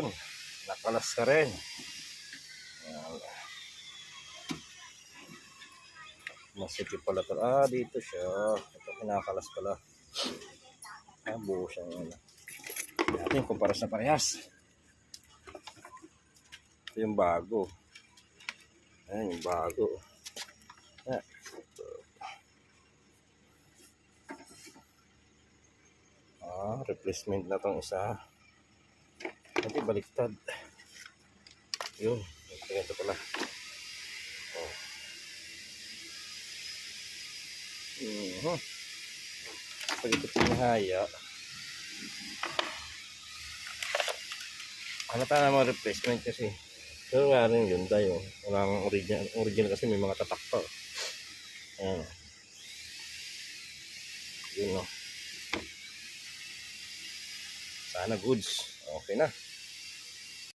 Yun. Nakalas ka rin. Ayan. Masikip pala ito. Dito siya. Ito kinakalas pala. Buo siya ngayon. Ito yung kumparas na parehas. Ito yung bago. Ayan yung bago. Ayan. Replacement na tong isa. Ito baliktad. Yun. Ito pala. Pag ito pinahaya, halata naman replacement kasi. Pero nga rin yun tayo. Walang original kasi may mga tatak pa. Ayan. Yun, no. Sana goods. Okay na.